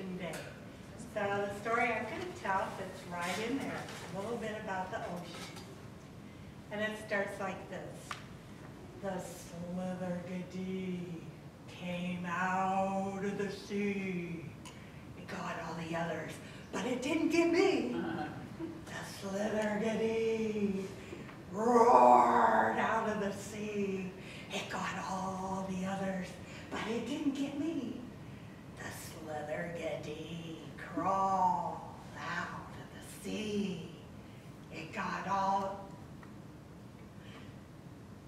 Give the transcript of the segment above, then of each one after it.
ocean day. So the story I'm going to tell fits right in there. It's a little bit about the ocean. And it starts like this. The Slithergidee came out of the sea. It got all the others, but it didn't get me. The Slithergidee roared out of the sea. It got all the others, but it didn't get me. The Slithergidee crawled out of the sea. It got all...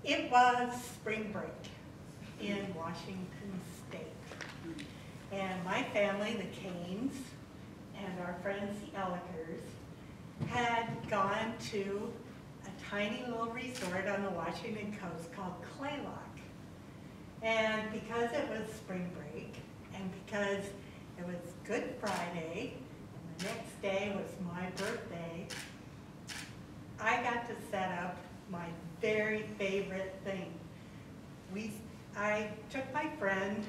It was spring break in Washington State. And my family, the Canes, and our friends, the Ellikers, had gone to a tiny little resort on the Washington coast called Claylock. And because it was spring break, and because it was Good Friday, and the next day was my birthday, I got to set up my very favorite thing. I took my friend,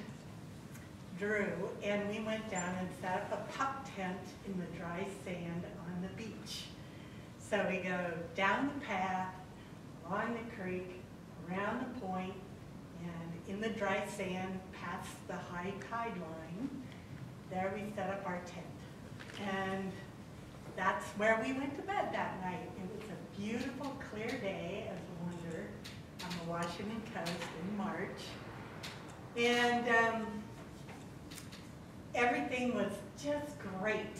Drew, and we went down and set up a pup tent in the dry sand on the beach. So we go down the path, along the creek, around the point, and in the dry sand, past the high tide line, there we set up our tent. And that's where we went to bed that night. It was a beautiful, clear day of wonder on the Washington coast in March. And everything was just great.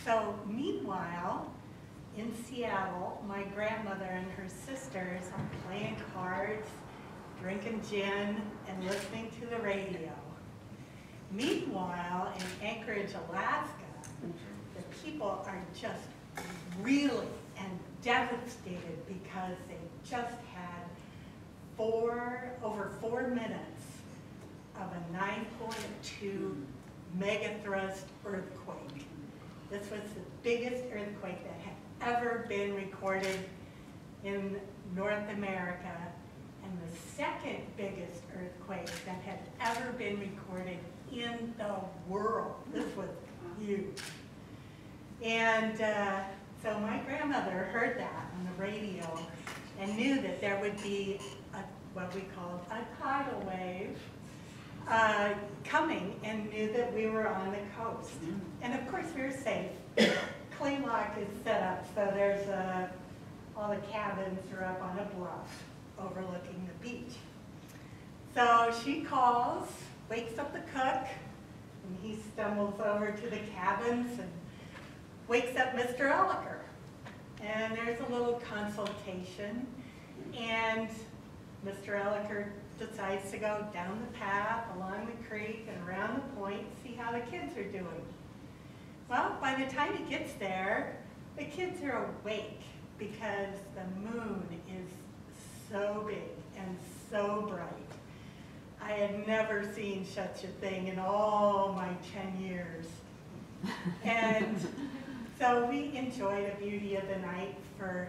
So meanwhile, in Seattle, my grandmother and her sisters are playing cards, drinking gin, and listening to the radio. Meanwhile, in Anchorage, Alaska, the people are just really and devastated because they just had over 4 minutes of a 9.2 megathrust earthquake. This was the biggest earthquake that had ever been recorded in North America, and the second biggest earthquake that had ever been recorded in the world. This was huge. And so my grandmother heard that on the radio and knew that there would be what we called a tidal wave coming, and knew that we were on the coast. And of course we were safe. Claylock is set up so there's all the cabins are up on a bluff overlooking the beach. So she calls, wakes up the cook, and he stumbles over to the cabins and wakes up Mr. Elliker. And there's a little consultation, and Mr. Elliker decides to go down the path, along the creek, and around the point, see how the kids are doing. Well, by the time he gets there, the kids are awake because the moon is so big and so bright. I had never seen such a thing in all my 10 years. And so we enjoyed the beauty of the night for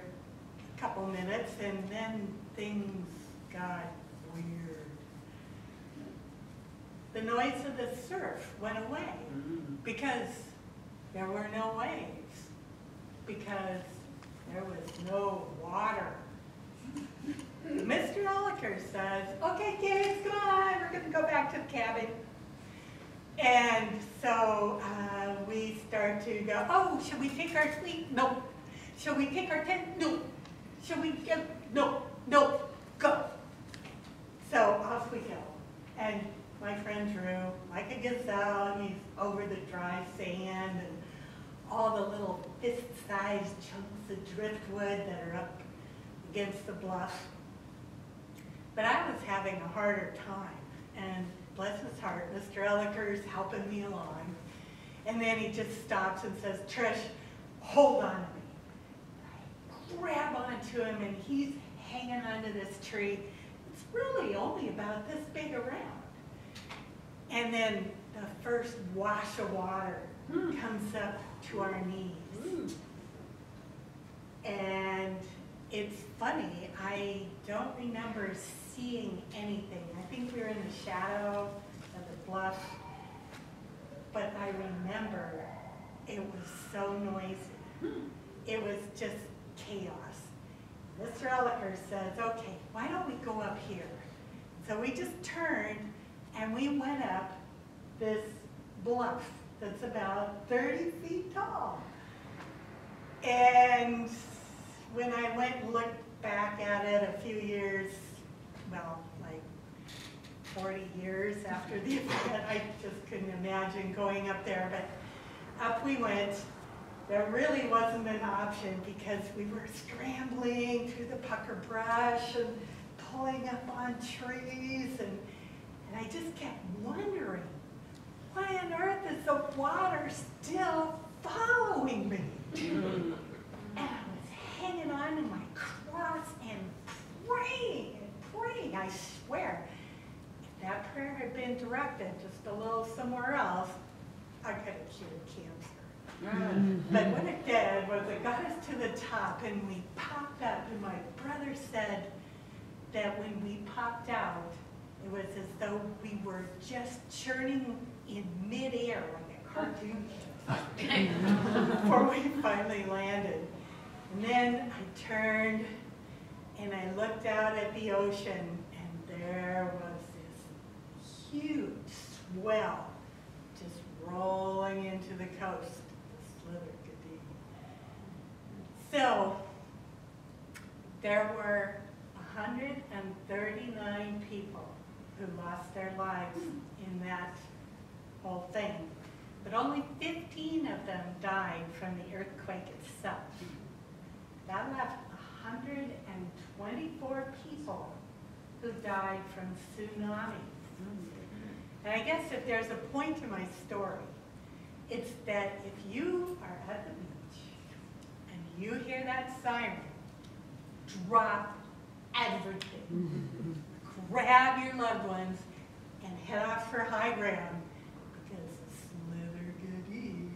a couple minutes, and then things got weird. The noise of the surf went away because there were no waves, because there was no water. Mr. Elliker says, okay kids, come on, we're going to go back to the cabin. And so we start to go, oh, should we take our sleep? No. Should we take our tent? No. Should we go? No, no, go. So off we go. And my friend Drew, like a gazelle, and he's over the dry sand and all the little fist-sized chunks of driftwood that are up against the bluff. But I was having a harder time, and bless his heart, Mr. Elliker's helping me along. And then he just stops and says, Trish, hold on to me. I grab onto him, and he's hanging onto this tree. It's really only about this big around. And then the first wash of water comes up to our knees. And it's funny, I don't remember seeing anything. I think we were in the shadow of the bluff, but I remember was so noisy. It was just chaos. Mr. Elliker says, okay, why don't we go up here? So we just turned and we went up this bluff that's about 30 feet tall. And when I went and looked back at it a few years, well, like 40 years after the event, I just couldn't imagine going up there, but up we went. There really wasn't an option because we were scrambling through the pucker brush and pulling up on trees, and I just kept wondering, why on earth is the water still following me? And I was hanging on to my cross and praying and praying. I swear, if that prayer had been directed just a little somewhere else, I could have cured cancer. But what it did was it got us to the top and we popped up, and my brother said that when we popped out, it was as though we were just churning in midair like a cartoon before we finally landed. And then I turned and I looked out at the ocean, and there was this huge swell just rolling into the coast. So there were 139 people who lost their lives in that whole thing, but only 15 of them died from the earthquake itself. That left 124 people who died from tsunamis. And I guess if there's a point to my story, it's that if you are at the beach and you hear that siren, drop everything. Grab your loved ones and head off for high ground, because Slither-Goody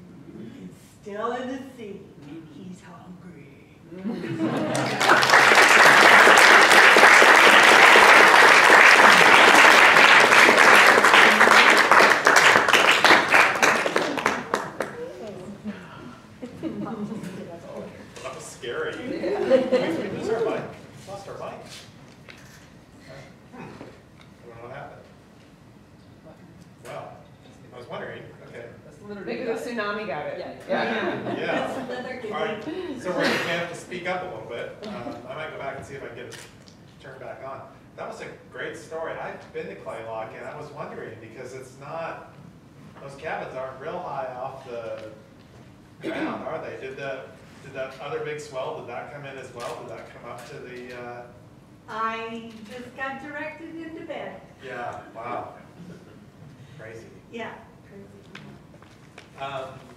is still in the sea and he's hungry. That was scary. We lose our mic. Lost our mic. I don't know what happened. Well, I was wondering. Okay. Maybe the tsunami got it. Yeah. All right. So we're going to have to speak up a little bit. I might go back and see if I can get it turned back on. That was a great story. I've been to Clay Lock, and I was wondering, because it's not, those cabins aren't real high off the ground, are they? Did that other big swell, did that come in as well? Did that come up to the... I just got directed into bed. Yeah, wow. Crazy. Yeah, crazy.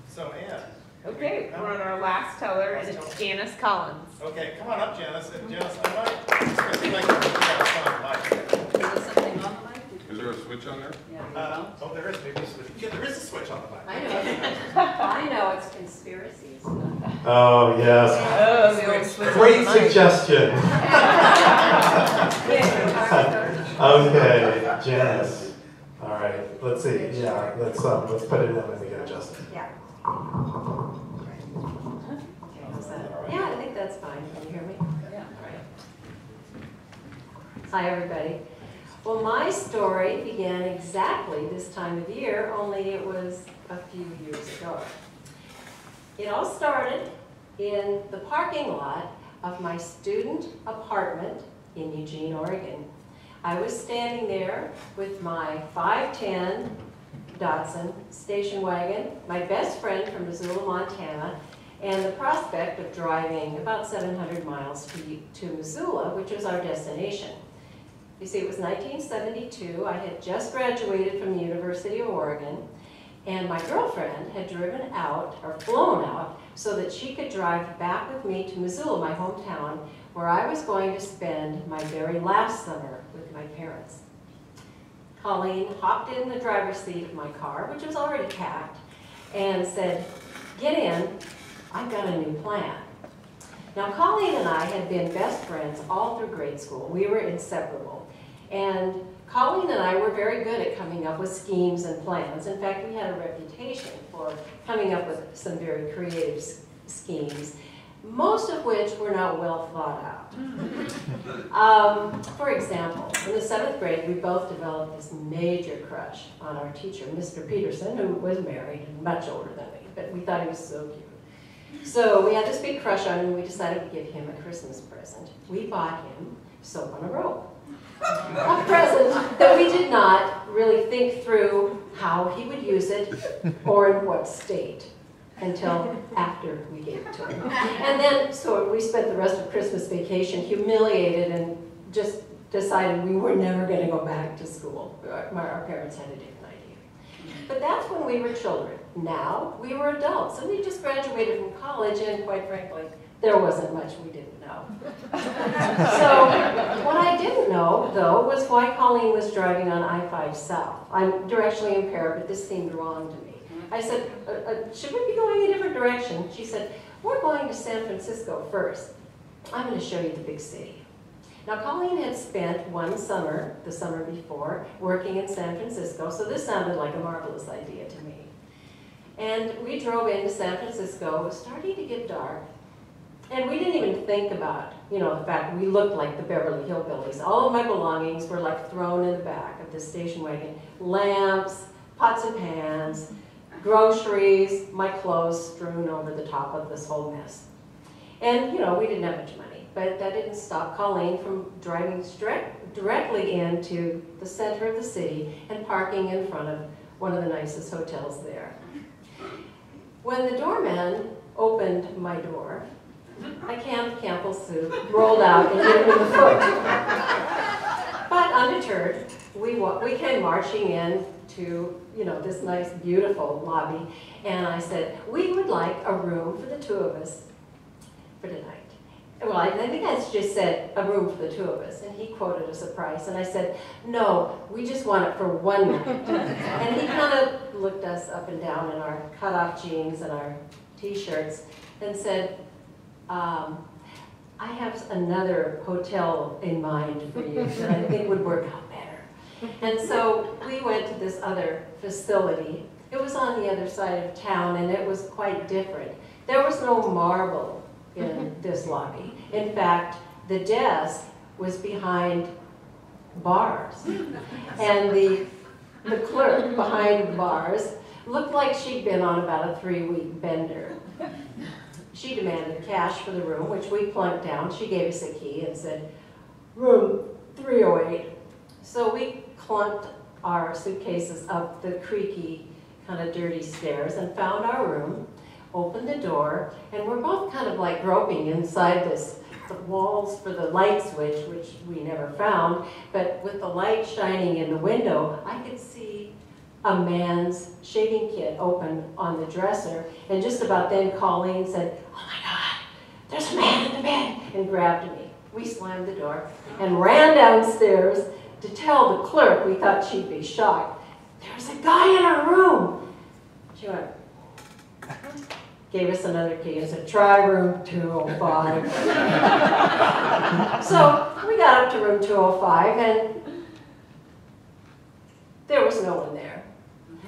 So Ann. Okay, we're on our last teller, and it's Janice Collins. Okay, come on up, Janice. Janice, I might see if I can get a phone mic. Is there something on the mic? Is there a switch on there? Yeah. Oh, there is. Maybe a switch. Yeah, there is a switch on the mic. I know. I know it's conspiracies. Oh, yes. Oh, the old switch Great on the mic. suggestion. Okay, Janice. All right, let's see. Yeah, let's put it in and we get adjusted. Yeah. Yeah, I think that's fine. Can you hear me? Yeah. Hi, everybody. Well, my story began exactly this time of year, only it was a few years ago. It all started in the parking lot of my student apartment in Eugene, Oregon. I was standing there with my 510 Datsun station wagon, my best friend from Missoula, Montana, and the prospect of driving about 700 miles to Missoula, which was our destination. You see, it was 1972. I had just graduated from the University of Oregon, and my girlfriend had driven out, or flown out, so that she could drive back with me to Missoula, my hometown, where I was going to spend my very last summer with my parents. Colleen hopped in the driver's seat of my car, which was already packed, and said, "Get in, I've got a new plan." Now, Colleen and I had been best friends all through grade school. We were inseparable. And Colleen and I were very good at coming up with schemes and plans. In fact, we had a reputation for coming up with some very creative schemes, most of which were not well thought out. For example, in the 7th grade, we both developed this major crush on our teacher, Mr. Peterson, who was married and much older than me, but we thought he was so cute. So we had this big crush on him, and we decided to give him a Christmas present. We bought him soap on a rope. A present that we did not really think through how he would use it or in what state until after we gave it to him. And then, so we spent the rest of Christmas vacation humiliated and just decided we were never going to go back to school. Our parents had a different idea. But that's when we were children. Now we were adults, and we just graduated from college, and quite frankly, there wasn't much we didn't know. So what I didn't know, though, was why Colleen was driving on I-5 South. I'm directionally impaired, but this seemed wrong to me. I said, should we be going a different direction? She said, we're going to San Francisco first. I'm going to show you the big city. Now, Colleen had spent one summer, the summer before, working in San Francisco, so this sounded like a marvelous idea to me. And we drove into San Francisco. It was starting to get dark. And we didn't even think about, the fact we looked like the Beverly Hillbillies. All of my belongings were like thrown in the back of the station wagon. Lamps, pots and pans, groceries, my clothes strewn over the top of this whole mess. And, we didn't have much money, but that didn't stop Colleen from driving directly into the center of the city and parking in front of one of the nicest hotels there. When the doorman opened my door, a can of Campbell's soup rolled out and hit me in the foot. But undeterred, we came marching in to, this nice, beautiful lobby, and I said, we would like a room for the two of us for tonight. Well, I think I just said a room for the two of us, and he quoted us a price, and I said, no, we just want it for one night. And he kind of looked us up and down in our cut-off jeans and our t-shirts and said, I have another hotel in mind for you that I think would work out better. And so we went to this other facility. It was on the other side of town, and it was quite different. There was no marble in this lobby. In fact, the desk was behind bars. And the clerk behind the bars looked like she'd been on about a 3-week bender. She demanded cash for the room, which we plunked down. She gave us a key and said, room 308. So we clunked our suitcases up the creaky, kind of dirty stairs and found our room, opened the door, and we're both kind of like groping inside the walls for the light switch, which we never found. But with the light shining in the window, I could see a man's shaving kit open on the dresser, and just about then Colleen said, oh my God, there's a man in the bed, and grabbed me. We slammed the door and ran downstairs to tell the clerk we thought she'd be shocked. There's a guy in our room. She went, gave us another key and said, try room 205. So we got up to room 205, and there was no one there.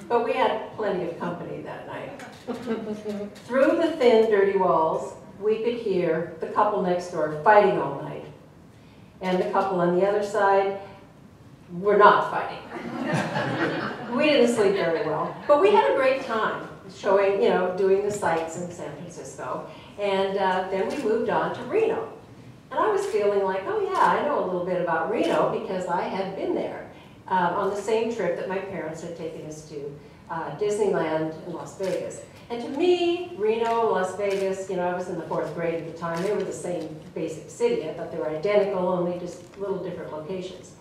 But we had plenty of company that night. Through the thin, dirty walls, we could hear the couple next door fighting all night. And the couple on the other side were not fighting. We didn't sleep very well. But we had a great time showing, doing the sights in San Francisco. And then we moved on to Reno. And I was feeling like, oh yeah, I know a little bit about Reno because I had been there. On the same trip that my parents had taken us to Disneyland in Las Vegas. And to me, Reno, Las Vegas, I was in the 4th grade at the time, they were the same basic city. I thought they were identical, only just little different locations.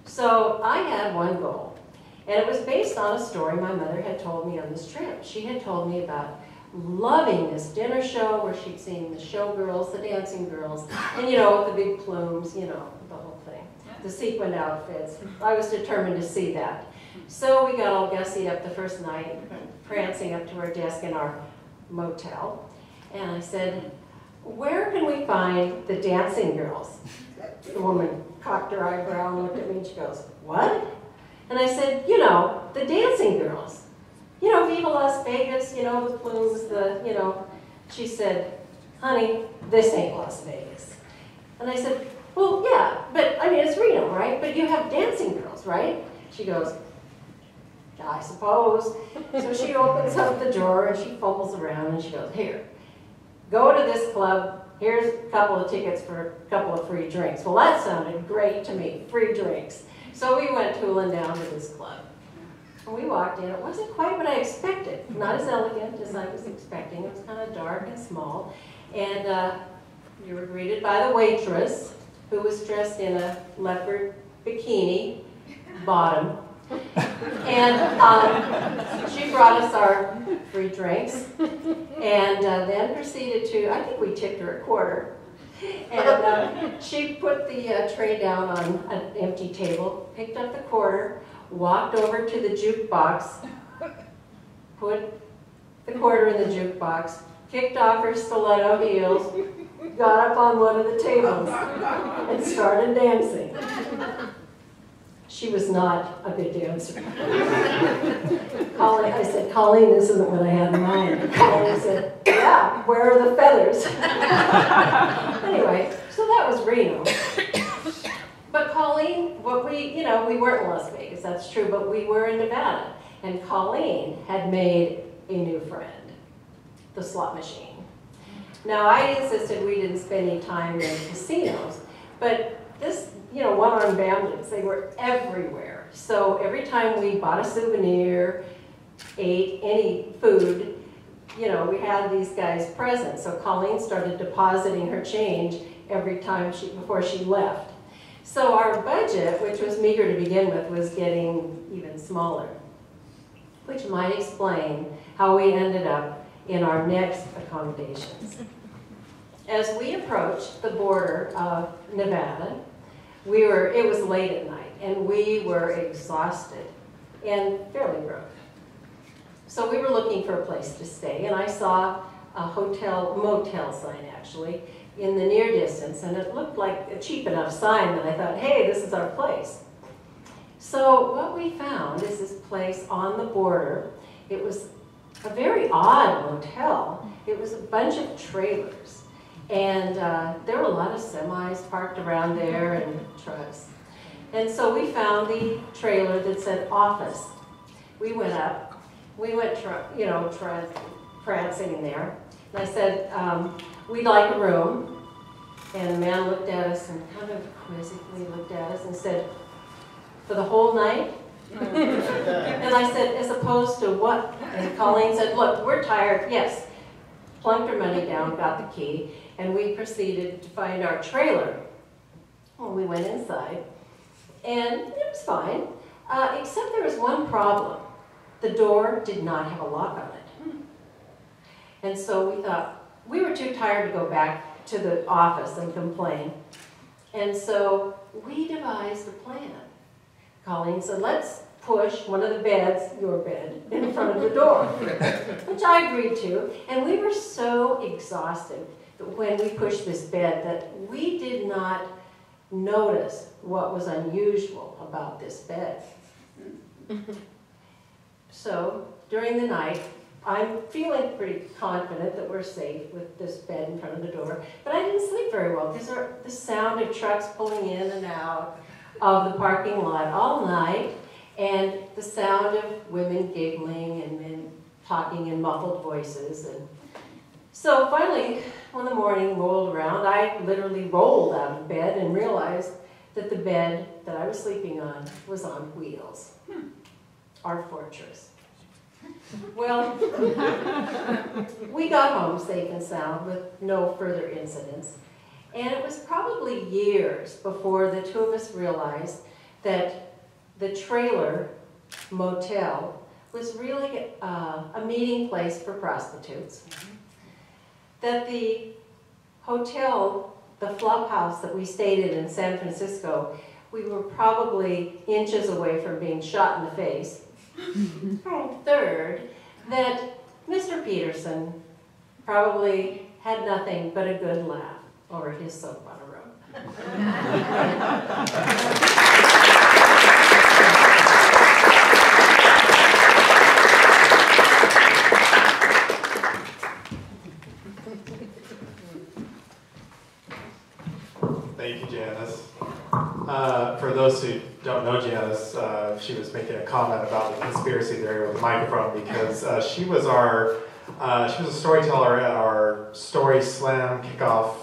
So I had one goal, and it was based on a story my mother had told me on this trip. She had told me about loving this dinner show where she'd seen the showgirls, the dancing girls, and with the big plumes, the whole thing. The sequined outfits. I was determined to see that. So we got all gussied up the first night, prancing up to our desk in our motel. And I said, where can we find the dancing girls? The woman cocked her eyebrow and looked at me and she goes, what? And I said, you know, the dancing girls. You know, Viva Las Vegas, you know, the plumes, you know. She said, honey, this ain't Las Vegas. And I said, well, yeah, but, I mean, it's Reno, right? But you have dancing girls, right? She goes, I suppose. So she opens up the drawer and she fumbles around and she goes, here, go to this club. Here's a couple of tickets for a couple of free drinks. Well, that sounded great to me, free drinks. So we went tooling down to this club. And we walked in. It wasn't quite what I expected. Not as elegant as I was expecting. It was kind of dark and small. And you were greeted by the waitress, who was dressed in a leopard bikini bottom. And she brought us our free drinks. And then proceeded to, I think we tipped her a quarter. And she put the tray down on an empty table, picked up the quarter, walked over to the jukebox, put the quarter in the jukebox, kicked off her stiletto heels, got up on one of the tables, and started dancing. She was not a good dancer. I said, Colleen, this isn't what I had in mind. And Colleen said, yeah, where are the feathers? Anyway, so that was Reno. But Colleen, we weren't in Las Vegas, that's true, but we were in Nevada. And Colleen had made a new friend, the slot machine. Now, I insisted we didn't spend any time in casinos, but this, one-armed bandits, they were everywhere. So every time we bought a souvenir, ate any food, we had these guys present. So Colleen started depositing her change every time before she left. So our budget, which was meager to begin with, was getting even smaller, which might explain how we ended up in our next accommodations. As we approached the border of Nevada, it was late at night, and we were exhausted and fairly broke. So we were looking for a place to stay, and I saw a motel sign actually, in the near distance, and it looked like a cheap enough sign that I thought, hey, this is our place. So what we found is this place on the border. It was a very odd motel. It was a bunch of trailers. And there were a lot of semis parked around there and trucks. And so we found the trailer that said office. We went up. We went, prancing in there. And I said, we'd like a room. And the man looked at us and kind of quizzically looked at us and said, for the whole night? And I said, as opposed to what? And Colleen said, look, we're tired. Yes. Plunked her money down, got the key, and we proceeded to find our trailer. Well, we went inside, and it was fine, except there was one problem. The door did not have a lock on it. And so we thought, we were too tired to go back to the office and complain. And so we devised a plan. Colleen said, let's push one of the beds, your bed, in front of the door, which I agreed to. And we were so exhausted when we pushed this bed that we did not notice what was unusual about this bed. So during the night, I'm feeling pretty confident that we're safe with this bed in front of the door, but I didn't sleep very well because the sound of trucks pulling in and out of the parking lot all night, and the sound of women giggling and men talking in muffled voices. And so finally, when the morning rolled around, I literally rolled out of bed and realized that the bed that I was sleeping on was on wheels. Our fortress. Well, we got home safe and sound with no further incidents. And it was probably years before the two of us realized that the trailer motel was really a meeting place for prostitutes. That the hotel, the flop house that we stayed in San Francisco, we were probably inches away from being shot in the face. And third, that Mr. Peterson probably had nothing but a good laugh over his soap on a rope. those who don't know Janice, she was making a comment about the conspiracy theory with the microphone because she was a storyteller at our Storyslam kickoff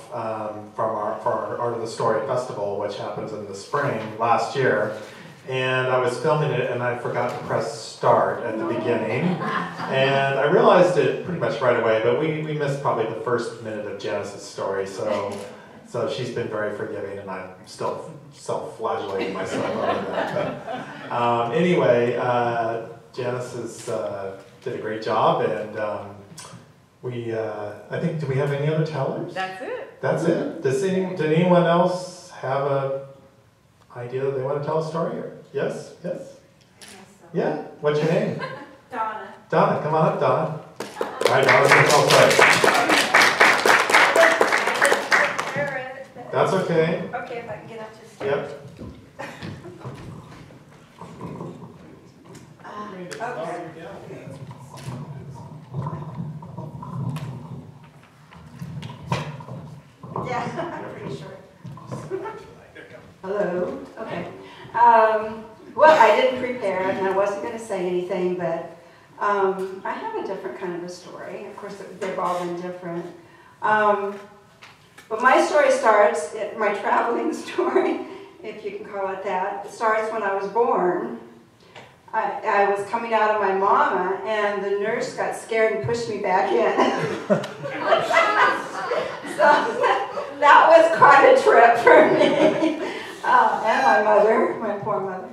for our Art of the Story Festival, which happens in the spring last year. And I was filming it and I forgot to press start at the beginning. And I realized it pretty much right away, but we missed probably the first minute of Janice's story, so she's been very forgiving and I'm still self-flagellating myself over that. But anyway, Janice did a great job and I think, do we have any other tellers? That's it. That's it. Did anyone else have a idea that they want to tell a story? Or yes? Yes? Yeah? What's your name? Donna. Donna, come on up, Donna. All right, Donna's going to tell a story. That's okay. Okay, if I can get up to stage. Yep. Okay. Yeah, I'm pretty sure. Hello. Okay. Well, I didn't prepare and I wasn't going to say anything, but I have a different kind of a story. Of course, they've all been different. But my story starts, my traveling story, if you can call it that, starts when I was born. I was coming out of my mama and the nurse got scared and pushed me back in. So that was quite a trip for me. And my mother, my poor mother.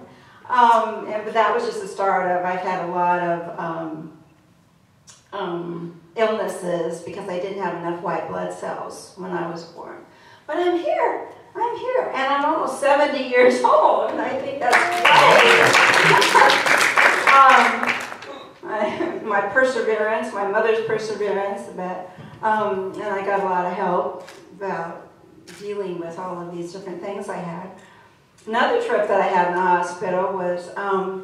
But that was just the start of, I've had a lot of illnesses because I didn't have enough white blood cells when I was born. But I'm here, and I'm almost 70 years old, and I think that's great. My perseverance, my mother's perseverance, but, and I got a lot of help about dealing with all of these different things I had. Another trip that I had in the hospital was, I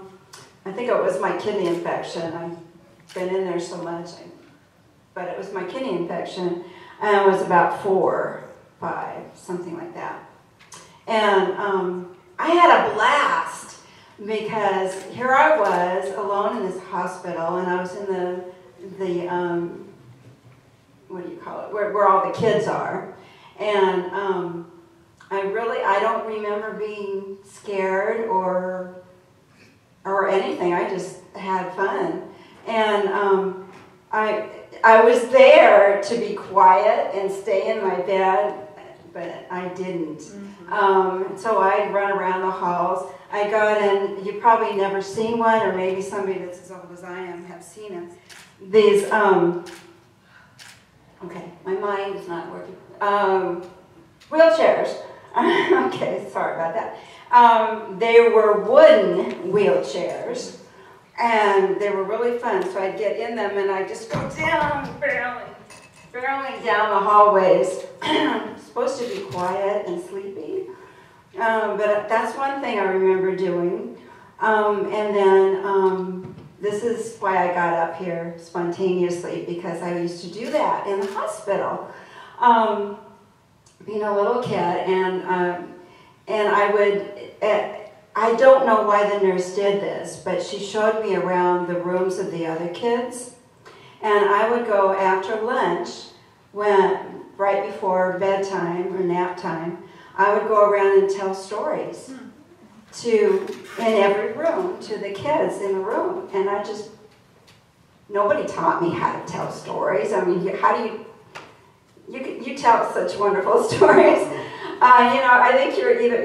think it was my kidney infection. I've been in there so much, but it was my kidney infection, and it was about 4, 5, something like that. And I had a blast because here I was alone in this hospital, and I was in the what do you call it, where all the kids are. And I don't remember being scared or anything. I just had fun. And I was there to be quiet and stay in my bed, but I didn't. So I'd run around the halls. I got in, you've probably never seen one, or maybe somebody that's as old as I am have seen them. These, okay, my mind is not working. Wheelchairs. Okay, sorry about that. They were wooden wheelchairs, and they were really fun. So I'd get in them, and I'd just go down, barreling down the hallways. Supposed to be quiet and sleepy, but that's one thing I remember doing. And then this is why I got up here spontaneously, because I used to do that in the hospital. Being a little kid, and I would, I don't know why the nurse did this, but she showed me around the rooms of the other kids, and I would go after lunch, right before bedtime or nap time, I would go around and tell stories in every room to the kids in the room, and nobody taught me how to tell stories. I mean, how do you tell such wonderful stories. I think you're either,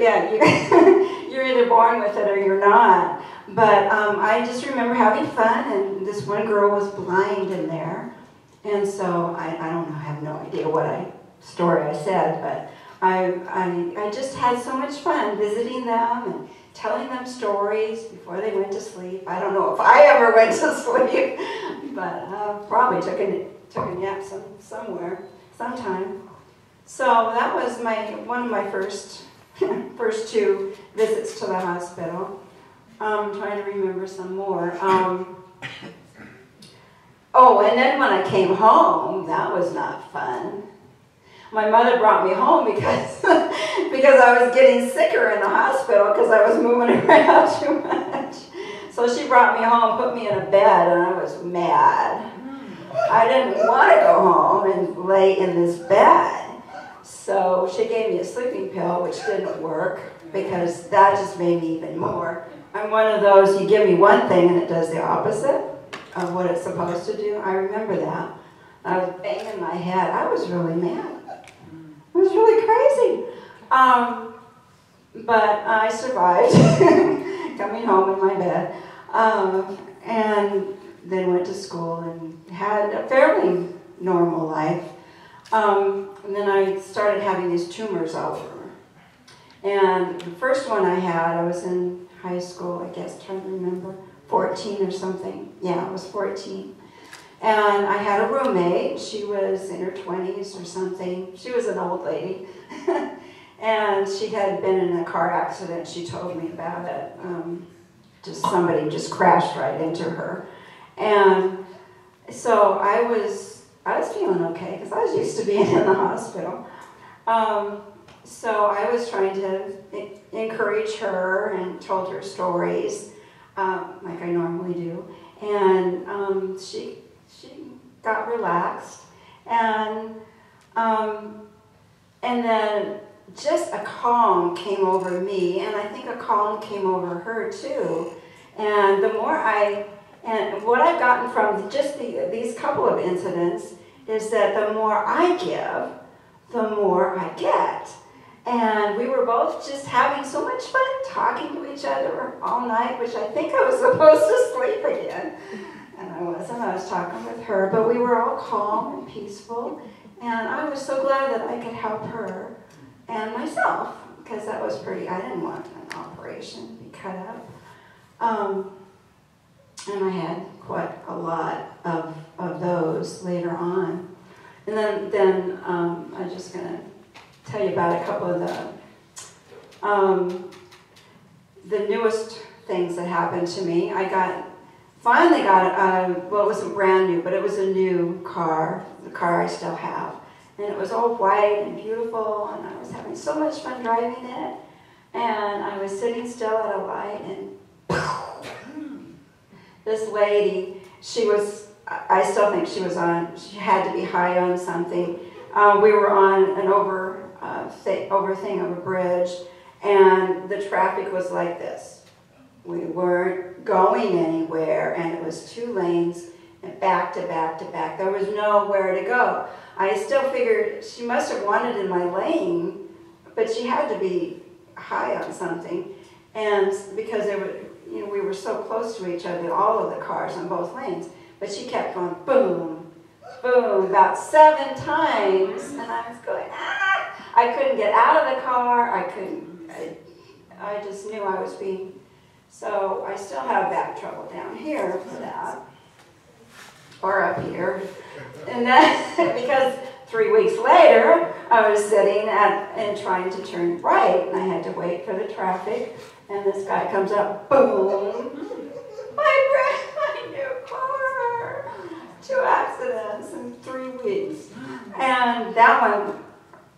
you're either born with it or you're not. But I just remember having fun, and this one girl was blind in there. And so I don't know, I have no idea what story I said, but I just had so much fun visiting them and telling them stories before they went to sleep. I don't know if I ever went to sleep, but probably took a nap somewhere. Sometime. So that was one of my first 2 visits to the hospital. I'm trying to remember some more. Oh, and then when I came home, that was not fun. my mother brought me home because because I was getting sicker in the hospital because I was moving around too much. So she brought me home, put me in a bed, and I was mad. I didn't want to go home and lay in this bed. So she gave me a sleeping pill, which didn't work because that just made me even more. I'm one of those, you give me one thing and it does the opposite of what it's supposed to do. I remember that. I was banging my head. I was really mad. It was really crazy. But I survived coming home in my bed. And then went to school and had a fairly normal life. And then I started having these tumors all over. And the first one I had, I was in high school, I guess, trying to remember, 14 or something. Yeah, I was 14. And I had a roommate. She was in her 20s or something. She was an old lady. And she had been in a car accident. She told me about it. Somebody just crashed right into her. And so I was feeling okay because I was used to being in the hospital. So I was trying to encourage her and told her stories like I normally do. And she got relaxed. And then just a calm came over me, and I think a calm came over her too. And the more and what I've gotten from just these couple of incidents is that the more I give, the more I get. And we were both just having so much fun talking to each other all night, which I think I was supposed to sleep again. And I wasn't. I was talking with her, but we were all calm and peaceful. And I was so glad that I could help her and myself, because that was I didn't want an operation to be cut up. And I had quite a lot of those later on. And then I'm just going to tell you about a couple of the newest things that happened to me. I finally got well, it wasn't brand new, but it was a new car, the car I still have. And it was all white and beautiful, and I was having so much fun driving it. And I was sitting still at a light, and this lady, I still think she had to be high on something. We were on an over bridge, and the traffic was like this. We weren't going anywhere, and it was 2 lanes, and back to back to back. There was nowhere to go. I still figured she must have wanted in my lane, but she had to be high on something. And because we were so close to each other, all of the cars on both lanes, but she kept going boom, boom, about 7 times, and I was going, ah! I couldn't get out of the car. I just knew I was being, so I still have back trouble down here for that, or up here. And then, because 3 weeks later, I was sitting and trying to turn right, and I had to wait for the traffic, and this guy comes up, boom, my new car, 2 accidents in 3 weeks. And that one,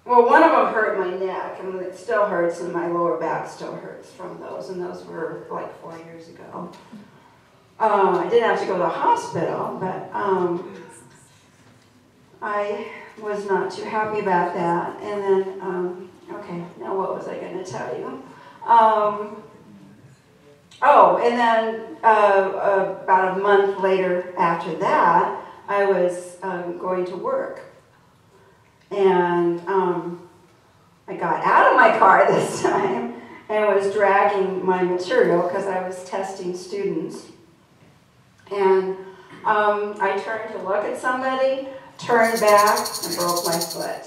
well, one of them hurt my neck, and it still hurts, and my lower back still hurts from those, and those were like 4 years ago. I didn't have to go to the hospital, but I was not too happy about that. And then, okay, now what was I going to tell you? And then about a month later after that, I was going to work. And I got out of my car this time and was dragging my material because I was testing students. And I turned to look at somebody, turned back, and broke my foot.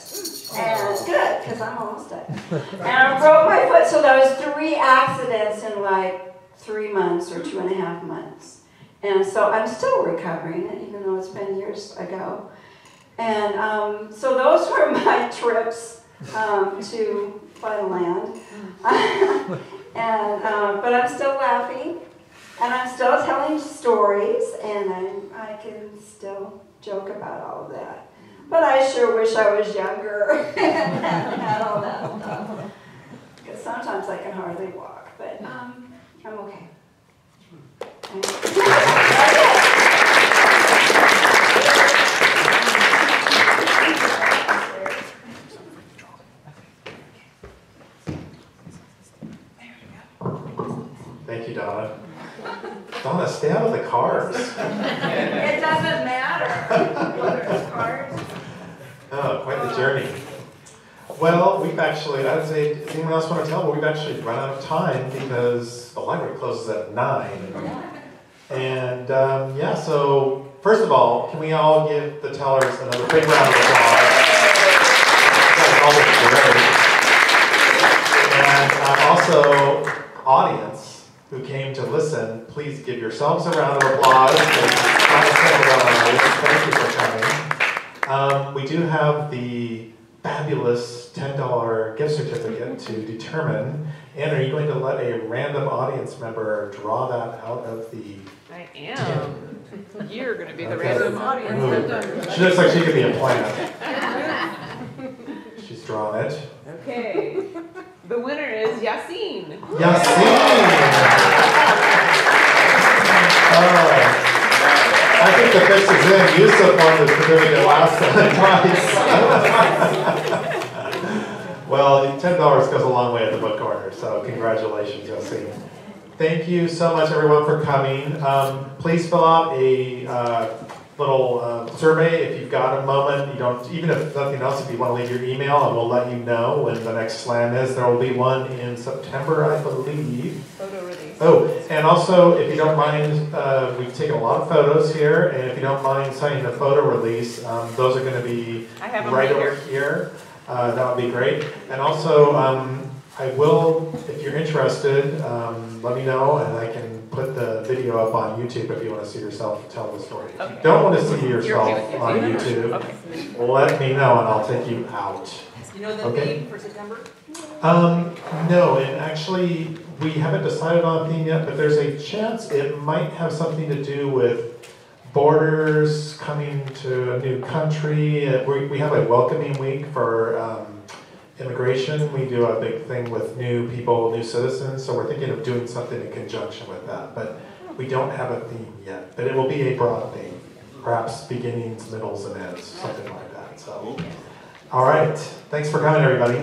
And good, because I'm almost dead. And I broke my foot, so there was 3 accidents in like 3 months or 2.5 months. And so I'm still recovering, even though it's been years ago. And so those were my trips to Fun Land. But I'm still laughing, and I'm still telling stories, and I I can still joke about all of that. But I sure wish I was younger and had all that stuff. Because sometimes I can hardly walk, but I'm okay. Thank you, Donna. Donna, stay out of the cars. It doesn't matter whether it's cards. Oh, quite the journey. Well, we've actually, I'd say, does anyone else want to tell? Well, we've actually run out of time because the library closes at 9. And yeah, so first of all, can we all give the tellers another big round of applause? That's always great. And also, audience who came to listen, please give yourselves a round of applause. Thank you for coming. We do have the fabulous $10 gift certificate to determine. Anne, are you going to let a random audience member draw that out of the... I am. You're going to be the Okay. random audience member. She looks like she could be a plant. She's drawn it. Okay. The winner is Yassine. Yassine! I think the fix is in. Yusuf won the certificate last time. Well, the $10 goes a long way at the book corner, so congratulations, Yassine. Thank you so much, everyone, for coming. Please fill out a little survey if you've got a moment. You don't, even if nothing else, if you want to leave your email, and we'll let you know when the next slam is. There will be one in September, I believe. Photo release. Oh, and also, if you don't mind, we've taken a lot of photos here, and if you don't mind signing the photo release, those are going to be I have them right right over here. That would be great. And also, I will, if you're interested, let me know, and I can put the video up on YouTube if you want to see yourself tell the story. If you don't want to see yourself on YouTube, let me know, and I'll take you out. You know the theme for September? No, and actually, we haven't decided on a theme yet, but there's a chance it might have something to do with borders, coming to a new country. We have a welcoming week for immigration. We do a big thing with new people, new citizens, so we're thinking of doing something in conjunction with that, but we don't have a theme yet. But it will be a broad theme, perhaps beginnings, middles, and ends, something like that. So, all right, thanks for coming, everybody.